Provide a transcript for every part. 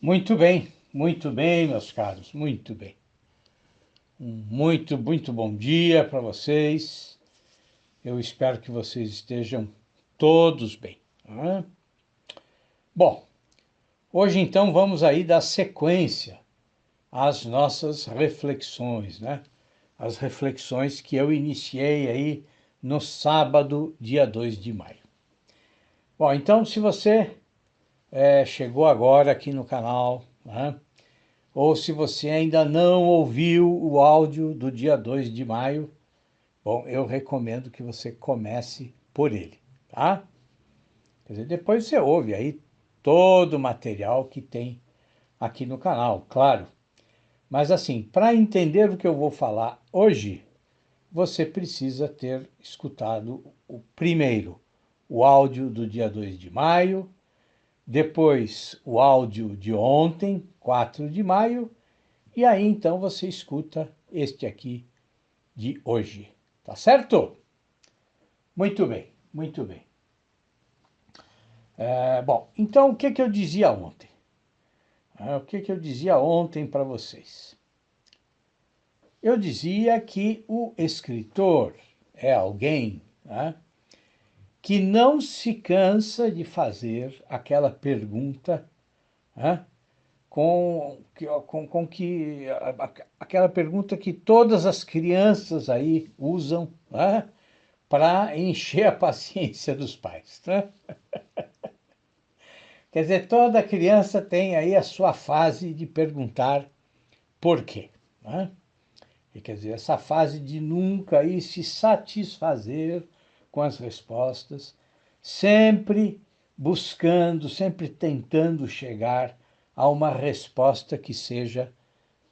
muito bem, meus caros, muito bem. Muito bom dia para vocês. Eu espero que vocês estejam todos bem. Né? Bom, hoje então vamos aí dar sequência às nossas reflexões, né? As reflexões que eu iniciei aí no sábado, dia 2 de maio. Bom, então se você chegou agora aqui no canal, né? Ou se você ainda não ouviu o áudio do dia 2 de maio, bom, eu recomendo que você comece por ele, tá? Quer dizer, depois você ouve aí todo o material que tem aqui no canal, claro. Mas assim, para entender o que eu vou falar hoje, você precisa ter escutado o primeiro, o áudio do dia 2 de maio, depois o áudio de ontem, 4 de maio, e aí então você escuta este aqui de hoje. Tá certo? Muito bem, muito bem. Bom, então o que eu dizia ontem? O que eu dizia ontem para vocês? Eu dizia que o escritor é alguém, né, que não se cansa de fazer aquela pergunta, né, aquela pergunta que todas as crianças aí usam, né, para encher a paciência dos pais. Né? Quer dizer, toda criança tem aí a sua fase de perguntar por quê. Né? E, quer dizer, essa fase de nunca aí se satisfazer com as respostas, sempre buscando, sempre tentando chegar a uma resposta que seja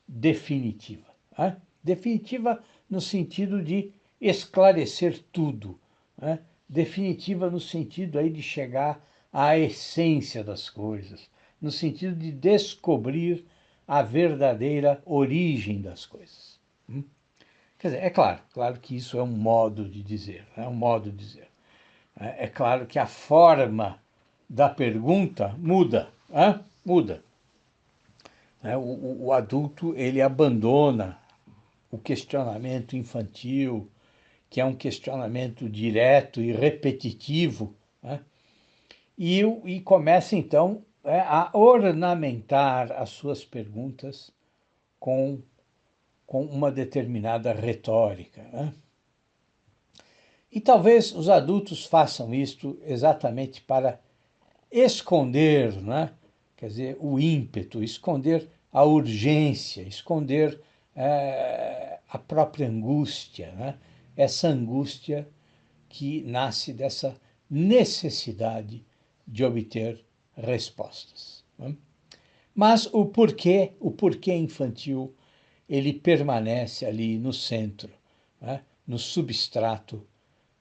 definitiva. Né? Definitiva no sentido de esclarecer tudo, né? Definitiva no sentido aí de chegar à essência das coisas, no sentido de descobrir a verdadeira origem das coisas. Quer dizer, é claro que isso é um modo de dizer, é um modo de dizer. É claro que a forma da pergunta muda, muda. O adulto ele abandona o questionamento infantil, que é um questionamento direto e repetitivo, né? E começa então a ornamentar as suas perguntas com, com uma determinada retórica. Né? E talvez os adultos façam isto exatamente para esconder, né? Quer dizer, o ímpeto, esconder a urgência, esconder a própria angústia, né? Essa angústia que nasce dessa necessidade de obter respostas. Né? Mas o porquê infantil, ele permanece ali no centro, né? No substrato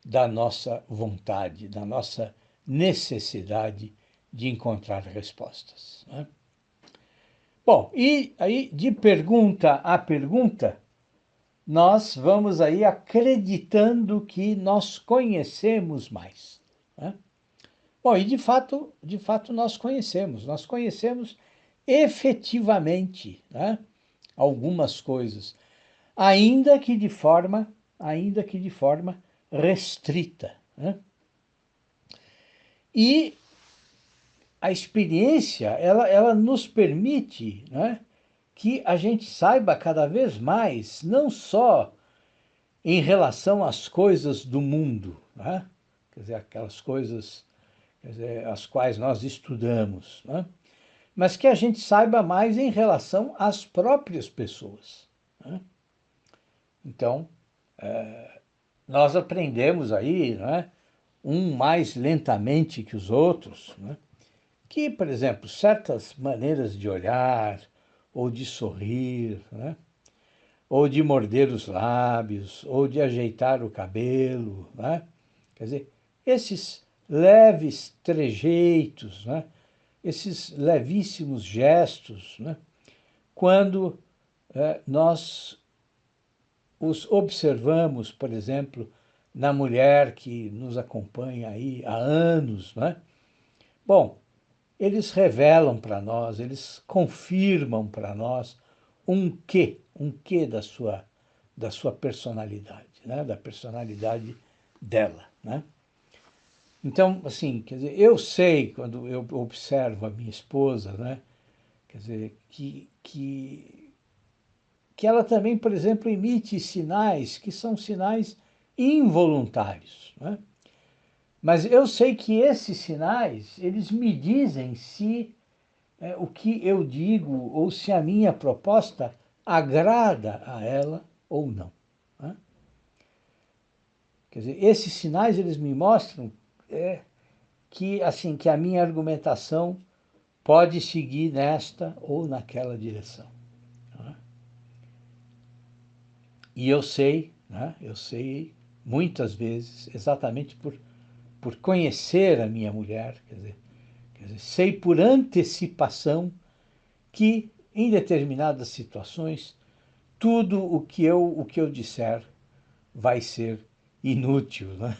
da nossa vontade, da nossa necessidade de encontrar respostas. Né? Bom, e aí de pergunta a pergunta, nós vamos aí acreditando que nós conhecemos mais. Né? Bom, e de fato nós conhecemos efetivamente, né, algumas coisas, ainda que de forma restrita. Né? E a experiência, ela nos permite, né, que a gente saiba cada vez mais, não só em relação às coisas do mundo, né? Quer dizer, aquelas coisas, quer dizer, as quais nós estudamos, né? Mas que a gente saiba mais em relação às próprias pessoas. Né? Então, nós aprendemos aí, né, um mais lentamente que os outros, né, que, por exemplo, certas maneiras de olhar, ou de sorrir, né, ou de morder os lábios, ou de ajeitar o cabelo, né? Quer dizer, esses leves trejeitos, né? Esses levíssimos gestos, né? Quando nós os observamos, por exemplo, na mulher que nos acompanha aí há anos, né? Bom, eles revelam para nós, eles confirmam para nós um quê da sua personalidade, né? Da personalidade dela, né? Então, assim, quer dizer, eu sei, quando eu observo a minha esposa, né? Quer dizer, que ela também, por exemplo, emite sinais que são sinais involuntários, né? Mas eu sei que esses sinais, eles me dizem se o que eu digo ou se a minha proposta agrada a ela ou não, né? Quer dizer, esses sinais, eles me mostram que, assim, que a minha argumentação pode seguir nesta ou naquela direção, né? E eu sei, né? Eu sei muitas vezes, exatamente por conhecer a minha mulher, quer dizer, sei por antecipação que, em determinadas situações, tudo o que eu disser vai ser inútil, né?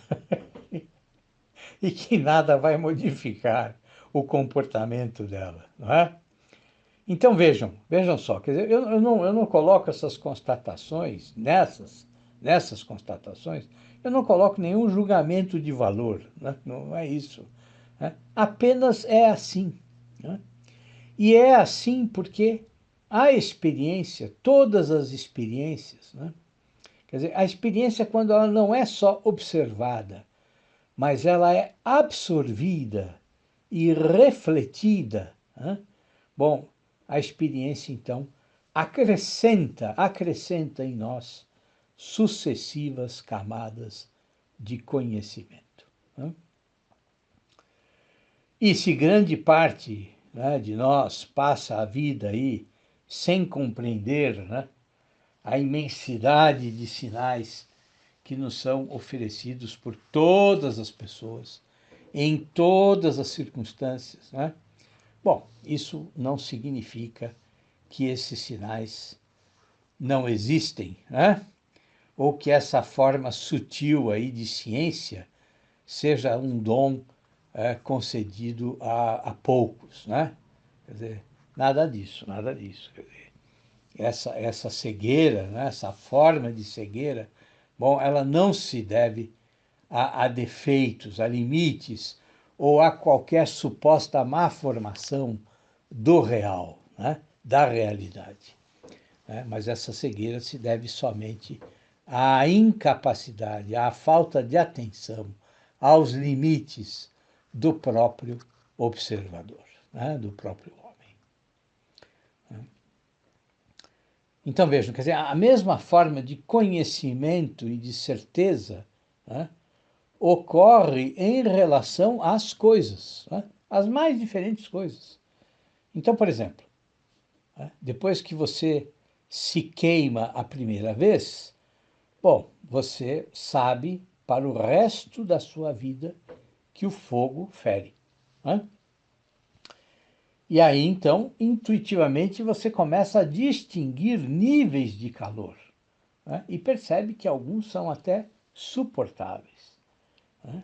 E que nada vai modificar o comportamento dela, não é? Então vejam só, quer dizer, eu não coloco essas constatações, nessas constatações, eu não coloco nenhum julgamento de valor, né? Não é isso, né? Apenas é assim, né? E é assim porque a experiência, todas as experiências, né? Quer dizer, a experiência, quando ela não é só observada, mas ela é absorvida e refletida, né? Bom, a experiência, então, acrescenta em nós sucessivas camadas de conhecimento, né? E se grande parte, né, de nós passa a vida aí sem compreender, né, a imensidade de sinais que nos são oferecidos por todas as pessoas, em todas as circunstâncias, né? Bom, isso não significa que esses sinais não existem, né? Ou que essa forma sutil aí de ciência seja um dom concedido a poucos, né? Quer dizer, nada disso, nada disso. Quer dizer, essa cegueira, né? Essa forma de cegueira, bom, ela não se deve a defeitos, a limites ou a qualquer suposta má formação do real, né? Da realidade, né? Mas essa cegueira se deve somente à incapacidade, à falta de atenção aos limites do próprio observador, né? Do próprio homem. Então vejam, quer dizer, a mesma forma de conhecimento e de certeza, né, ocorre em relação às coisas, né, as mais diferentes coisas. Então, por exemplo, né, depois que você se queima a primeira vez, bom, você sabe para o resto da sua vida que o fogo fere, né? E aí, então, intuitivamente, você começa a distinguir níveis de calor, né? E percebe que alguns são até suportáveis, né?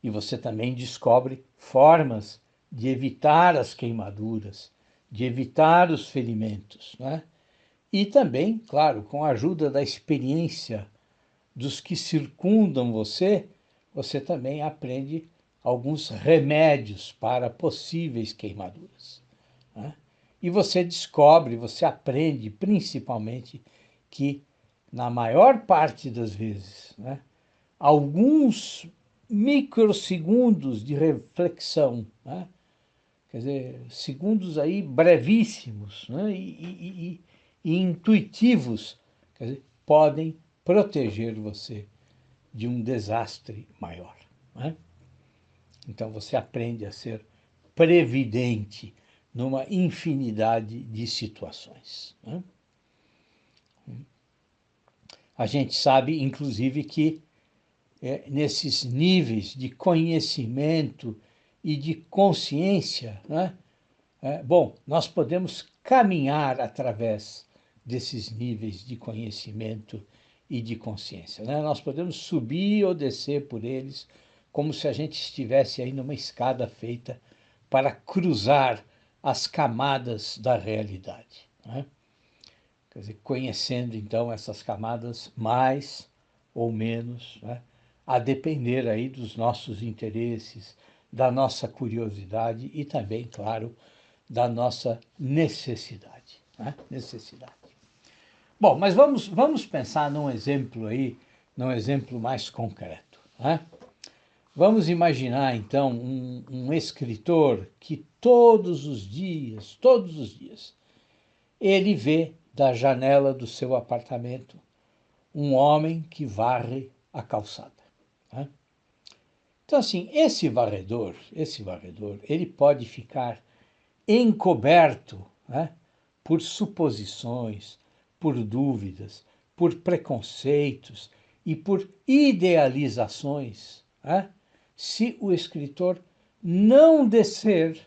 E você também descobre formas de evitar as queimaduras, de evitar os ferimentos, né? E também, claro, com a ajuda da experiência dos que circundam você, você também aprende alguns remédios para possíveis queimaduras, né? E você descobre, você aprende principalmente que, na maior parte das vezes, né, alguns microsegundos de reflexão, né, quer dizer, segundos aí brevíssimos, né, e intuitivos, quer dizer, podem proteger você de um desastre maior, né? Então você aprende a ser previdente numa infinidade de situações, né? A gente sabe, inclusive, que nesses níveis de conhecimento e de consciência, né, bom, nós podemos caminhar através desses níveis de conhecimento e de consciência, né? Nós podemos subir ou descer por eles como se a gente estivesse aí numa escada feita para cruzar as camadas da realidade, né? Quer dizer, conhecendo então essas camadas mais ou menos, né? A depender aí dos nossos interesses, da nossa curiosidade e também, claro, da nossa necessidade, né? Necessidade. Bom, mas vamos pensar num exemplo aí, num exemplo mais concreto, né? Vamos imaginar então um escritor que todos os dias, ele vê da janela do seu apartamento um homem que varre a calçada, né? Então, assim, esse varredor, ele pode ficar encoberto, né, por suposições, por dúvidas, por preconceitos e por idealizações, né, se o escritor não descer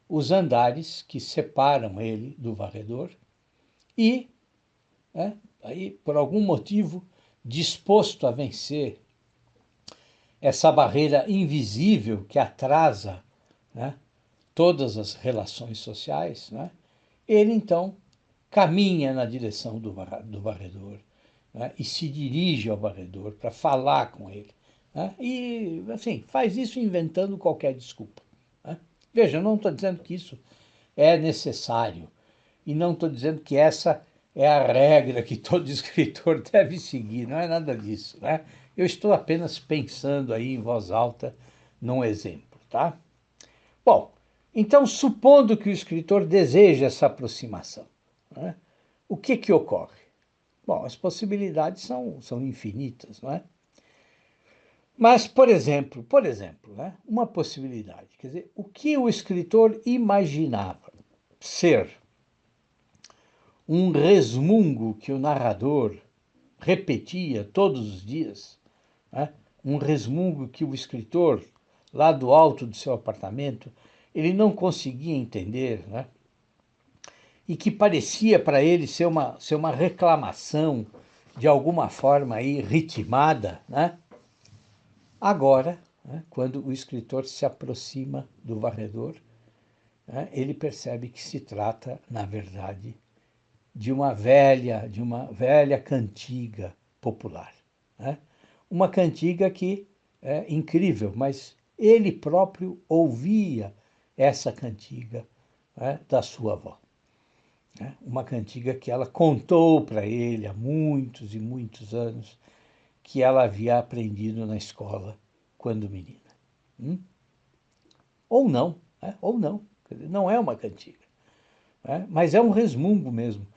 os andares que separam ele do varredor e, né, aí, por algum motivo, disposto a vencer essa barreira invisível que atrasa, né, todas as relações sociais, né, ele então caminha na direção do varredor, né, e se dirige ao varredor para falar com ele, né, e, assim, faz isso inventando qualquer desculpa, né? Veja, eu não estou dizendo que isso é necessário e não estou dizendo que essa é a regra que todo escritor deve seguir, não é nada disso, né? Eu estou apenas pensando aí em voz alta num exemplo, tá? Bom, então, supondo que o escritor deseja essa aproximação, né, o que ocorre? Bom, as possibilidades são infinitas, não é? Mas, por exemplo, né, uma possibilidade, quer dizer, o que o escritor imaginava ser um resmungo que o narrador repetia todos os dias, né, um resmungo que o escritor, lá do alto do seu apartamento, ele não conseguia entender, né, e que parecia para ele ser uma reclamação de alguma forma aí ritmada, né? Agora, né, quando o escritor se aproxima do varredor, né, ele percebe que se trata, na verdade, de uma velha cantiga popular, né? Uma cantiga que é incrível, mas ele próprio ouvia essa cantiga, né, da sua avó, né? Uma cantiga que ela contou para ele há muitos e muitos anos, que ela havia aprendido na escola quando menina. Hum? Ou não, né? Ou não. Quer dizer, não é uma cantiga, né? Mas é um resmungo mesmo.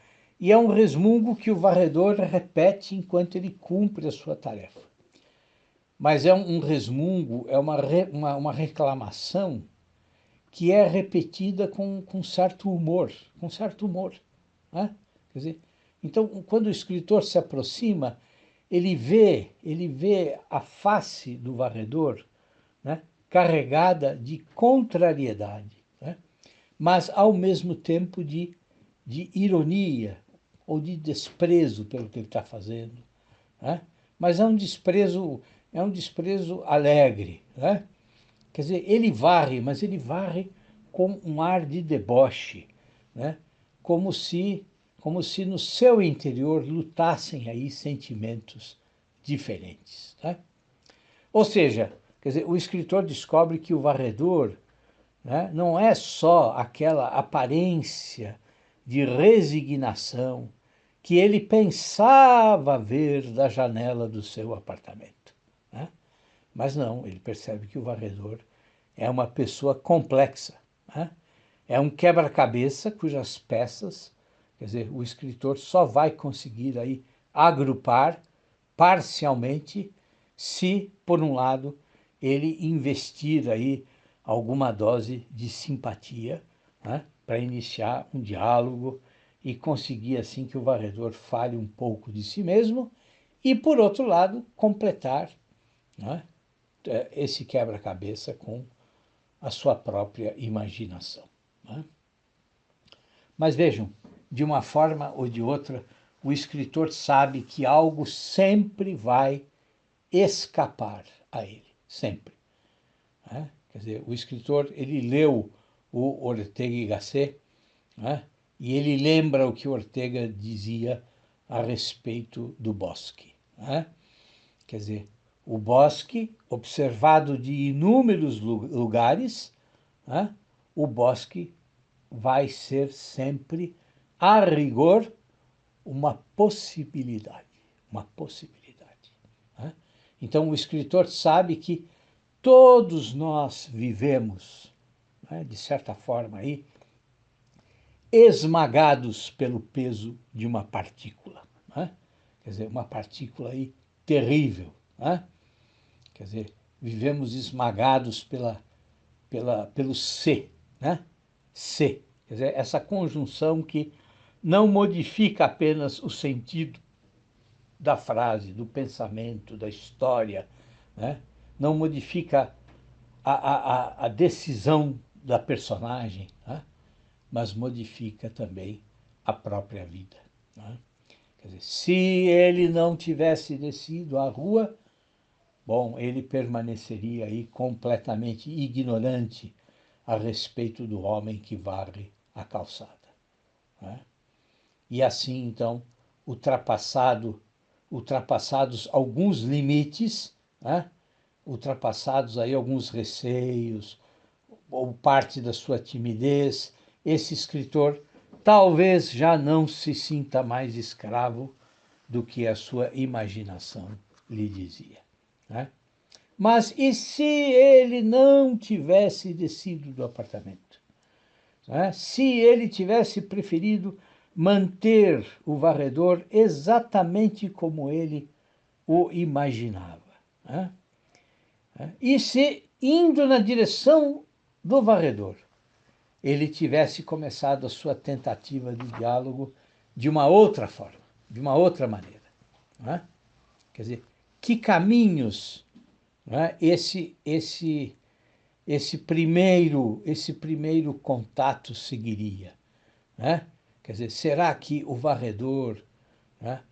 E é um resmungo que o varredor repete enquanto ele cumpre a sua tarefa. Mas é um resmungo, é uma reclamação que é repetida com certo humor, né? Quer dizer, então, quando o escritor se aproxima, ele vê a face do varredor, né, carregada de contrariedade, né, mas ao mesmo tempo de ironia ou de desprezo pelo que ele está fazendo, né? Mas é um desprezo alegre, né? Quer dizer, ele varre, mas ele varre com um ar de deboche, né? Como se, como se no seu interior lutassem aí sentimentos diferentes, né? Ou seja, quer dizer, o escritor descobre que o varredor, né, não é só aquela aparência de resignação que ele pensava ver da janela do seu apartamento, né? Mas não, ele percebe que o varredor é uma pessoa complexa, né? É um quebra-cabeça cujas peças, quer dizer, o escritor só vai conseguir aí agrupar parcialmente se, por um lado, ele investir aí alguma dose de simpatia, né, para iniciar um diálogo e conseguir assim que o varredor fale um pouco de si mesmo e, por outro lado, completar, né, esse quebra-cabeça com a sua própria imaginação, né? Mas vejam, de uma forma ou de outra, o escritor sabe que algo sempre vai escapar a ele, sempre, né? Quer dizer, o escritor, ele leu o Ortega y Gasset, né? E ele lembra o que Ortega dizia a respeito do bosque, né? Quer dizer, o bosque, observado de inúmeros lugares, né? O bosque vai ser sempre, a rigor, uma possibilidade, uma possibilidade, né? Então, o escritor sabe que todos nós vivemos, né, de certa forma, aí, esmagados pelo peso de uma partícula, né? Quer dizer, uma partícula aí terrível, né? Quer dizer, vivemos esmagados pelo C, né? C, quer dizer, essa conjunção que não modifica apenas o sentido da frase, do pensamento, da história, né? Não modifica a decisão da personagem, né? Mas modifica também a própria vida, né? Quer dizer, se ele não tivesse descido à rua, bom, ele permaneceria aí completamente ignorante a respeito do homem que varre a calçada, né? E assim, então, ultrapassados alguns limites, né? Ultrapassados aí alguns receios, ou parte da sua timidez, esse escritor talvez já não se sinta mais escravo do que a sua imaginação lhe dizia, né? Mas e se ele não tivesse descido do apartamento, né? Se ele tivesse preferido manter o varredor exatamente como ele o imaginava, né? E se, indo na direção do varredor, ele tivesse começado a sua tentativa de diálogo de uma outra forma, de uma outra maneira, né? Quer dizer, que caminhos, né, esse primeiro contato seguiria, né? Quer dizer, será que o varredor, né,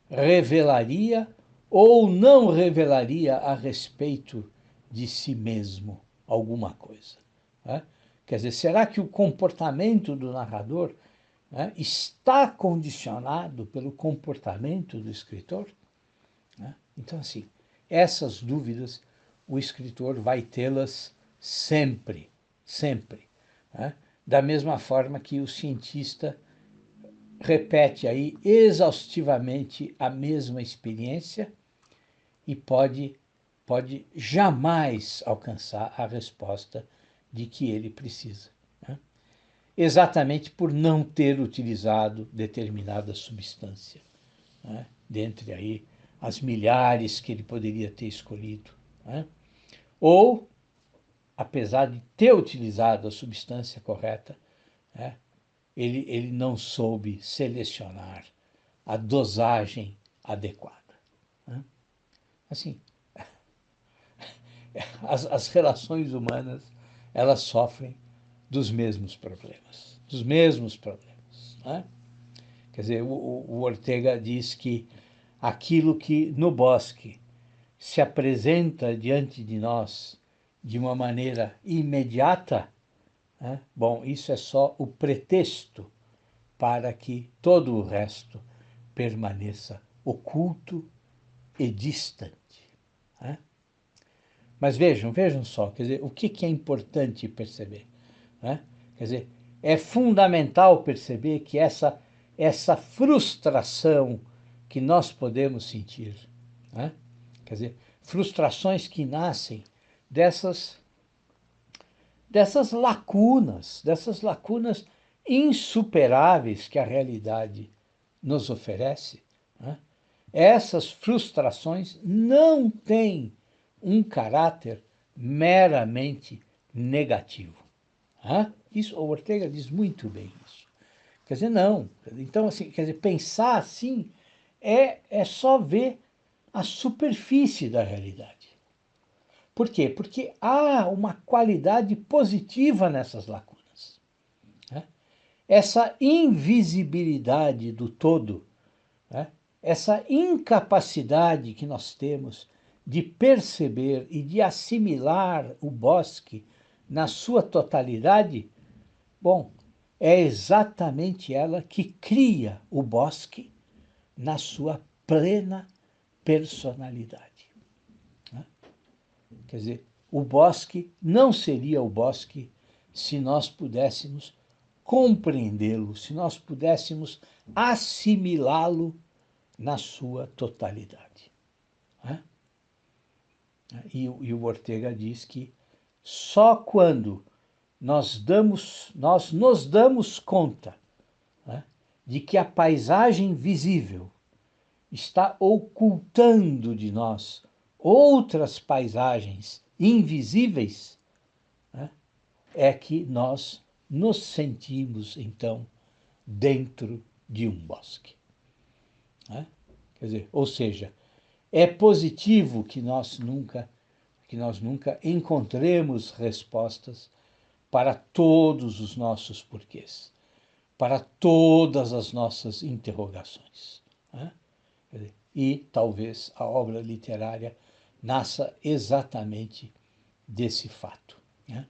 revelaria ou não revelaria a respeito de si mesmo alguma coisa, né? Quer dizer, será que o comportamento do narrador, né, está condicionado pelo comportamento do escritor, né? Então, assim, essas dúvidas o escritor vai tê-las sempre, sempre, né? Da mesma forma que o cientista repete aí exaustivamente a mesma experiência e pode jamais alcançar a resposta de que ele precisa, né? Exatamente por não ter utilizado determinada substância, né? Dentre aí as milhares que ele poderia ter escolhido, né? Ou, apesar de ter utilizado a substância correta, né, ele não soube selecionar a dosagem adequada, né? Assim, as relações humanas, elas sofrem dos mesmos problemas, né? Quer dizer, o Ortega diz que aquilo que no bosque se apresenta diante de nós de uma maneira imediata, né? Bom, isso é só o pretexto para que todo o resto permaneça oculto e distante, né? Mas vejam só, quer dizer, o que é importante perceber, né? Quer dizer, é fundamental perceber que essa frustração que nós podemos sentir, né? Quer dizer, frustrações que nascem dessas dessas lacunas insuperáveis que a realidade nos oferece, né? Essas frustrações não têm um caráter meramente negativo, né? Isso, o Ortega diz muito bem isso. Quer dizer, não. Então, assim, quer dizer, pensar assim é só ver a superfície da realidade. Por quê? Porque há uma qualidade positiva nessas lacunas, né? Essa invisibilidade do todo, né? Essa incapacidade que nós temos de perceber e de assimilar o bosque na sua totalidade, bom, é exatamente ela que cria o bosque na sua plena personalidade. Né? Quer dizer, o bosque não seria o bosque se nós pudéssemos compreendê-lo, se nós pudéssemos assimilá-lo na sua totalidade. Né? E o Ortega diz que só quando nós nos damos conta, né, de que a paisagem visível está ocultando de nós outras paisagens invisíveis, né, é que nós nos sentimos, então, dentro de um bosque. Né? Quer dizer, ou seja, é positivo que nós nunca encontremos respostas para todos os nossos porquês, para todas as nossas interrogações. Né? E talvez a obra literária nasça exatamente desse fato. Né?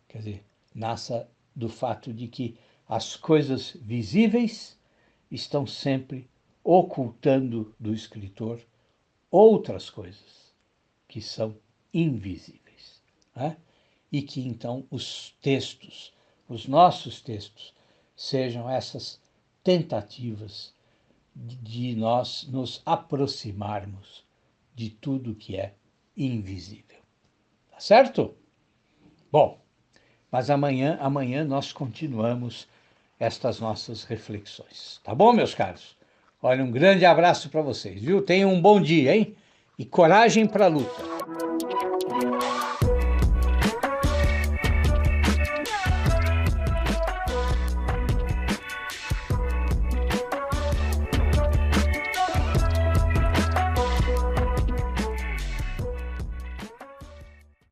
Quer dizer, nasça do fato de que as coisas visíveis estão sempre ocultando do escritor outras coisas que são invisíveis. Né? E que então os textos, os nossos textos, sejam essas tentativas de nós nos aproximarmos de tudo que é invisível. Tá certo? Bom, mas amanhã nós continuamos estas nossas reflexões. Tá bom, meus caros? Olha, um grande abraço para vocês, viu? Tenham um bom dia, hein? E coragem para a luta.